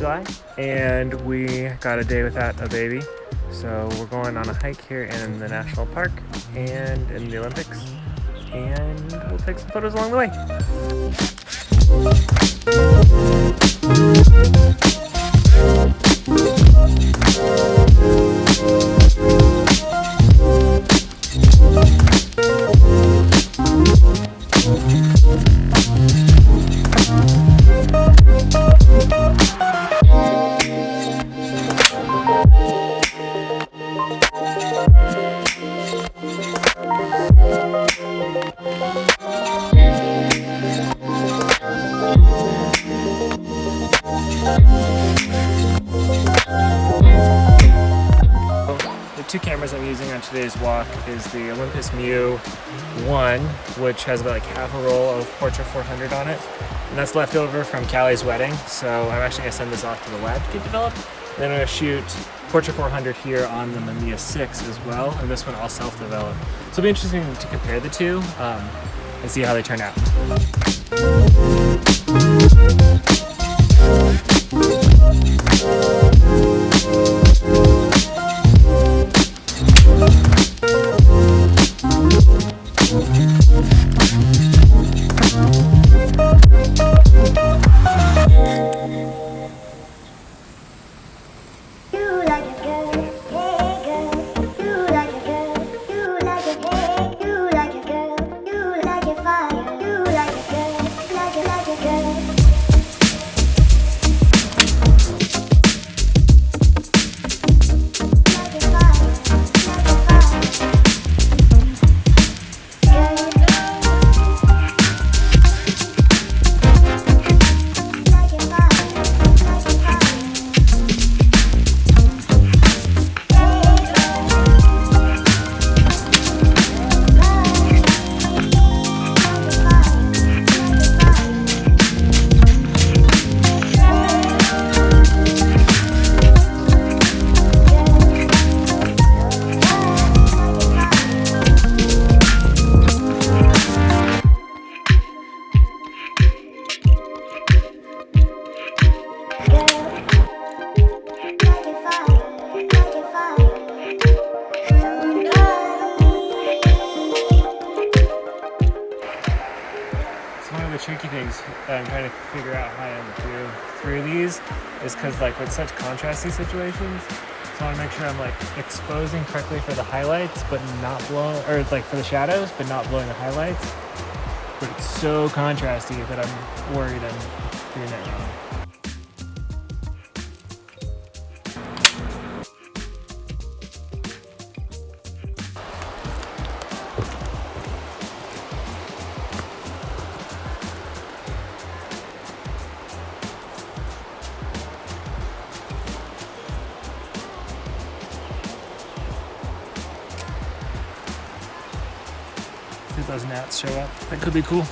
July, and we got a day without a baby. So we're going on a hike here in the national park and in the Olympics, and we'll take some photos along the way. The two cameras I'm using on today's walk is the Olympus MJU 1, which has about like half a roll of Portra 400 on it, and that's left over from Callie's wedding. So I'm actually gonna send this off to the lab to get developed. Then I'm gonna shoot Portra 400 here on the Mamiya 6 as well, and this one I'll self-develop. So it'll be interesting to compare the two and see how they turn out. Tricky things that I'm trying to figure out how I'm do through these is because like with such contrasty situations, so I want to make sure I'm like exposing correctly for the highlights but not blowing, or like for the shadows but not blowing the highlights. But it's so contrasty that I'm worried I'm doing that wrong. If those gnats show up, that could be cool.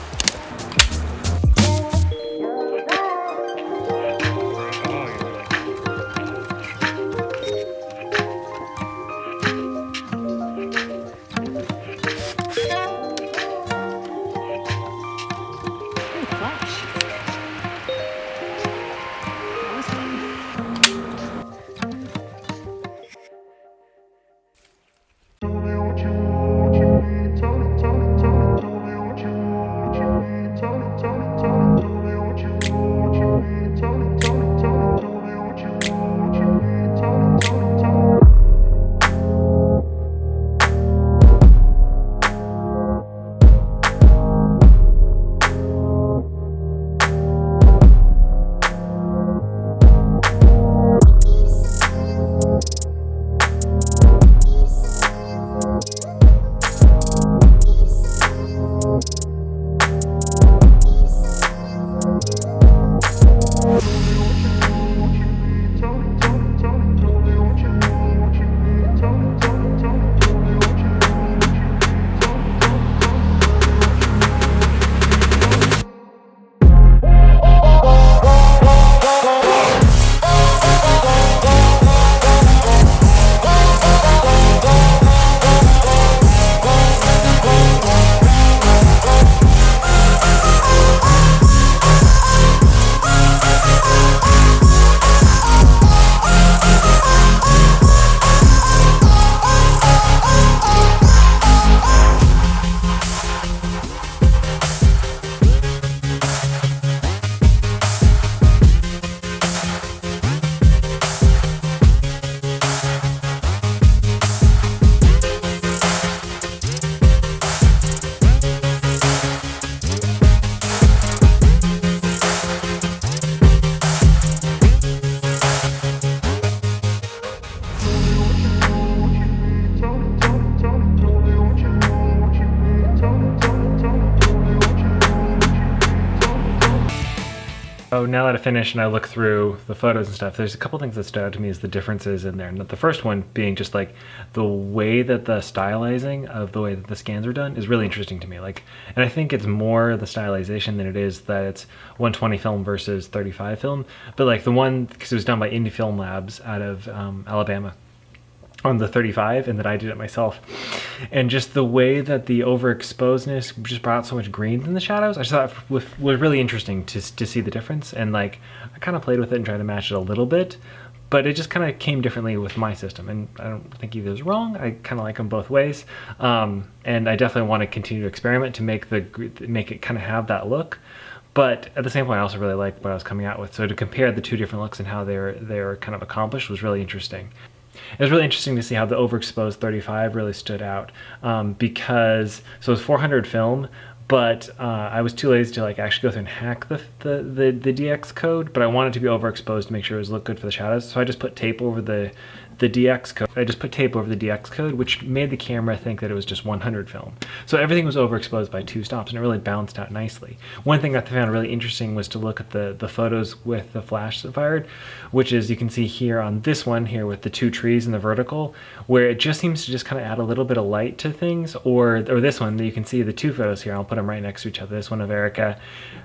So now that I finished and I look through the photos and stuff, there's a couple things that stood out to me as the differences in there. And the first one being just like the way that the stylizing of the way that the scans are done is really interesting to me. Like, and I think it's more the stylization than it is that it's 120 film versus 35 film. But like the one, because it was done by Indie Film Labs out of Alabama, on the 35, and that I did it myself, and just the way that the overexposedness just brought out so much greens in the shadows, I just thought was really interesting to see the difference. And like I kind of played with it and tried to match it a little bit, but it just kind of came differently with my system, and I don't think either is wrong. I kind of like them both ways, and I definitely want to continue to experiment to make it kind of have that look. But at the same point, I also really liked what I was coming out with. So to compare the two different looks and how they were kind of accomplished was really interesting. It was really interesting to see how the overexposed 35 really stood out, because so it was 400 film, but I was too lazy to like actually go through and hack the DX code, but I wanted to be overexposed to make sure it was look good for the shadows. So I just put tape over the DX code. I just put tape over the DX code, which made the camera think that it was just 100 film. So everything was overexposed by 2 stops, and it really balanced out nicely. One thing that I found really interesting was to look at the photos with the flash that fired, which is you can see here on this one here with the 2 trees in the vertical, where it just seems to just kind of add a little bit of light to things, or this one, you can see the 2 photos here. I'll put them right next to each other. This one of Erika,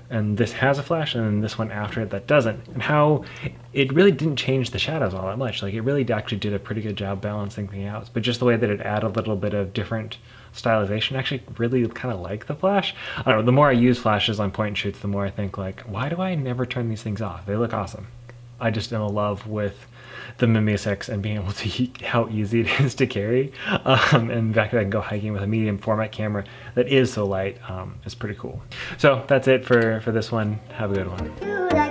and this has a flash, and then this one after it that doesn't. And how it really didn't change the shadows all that much. Like it really actually did a pretty good job balancing things out, but just the way that it added a little bit of different stylization, I actually really kind of like the flash. I don't know, the more I use flashes on point and shoots, the more I think like, why do I never turn these things off? They look awesome. I just am in love with the Mamiya 6 and being able to how easy it is to carry, and the fact that I can go hiking with a medium format camera that is so light is pretty cool. So that's it for this one. Have a good one.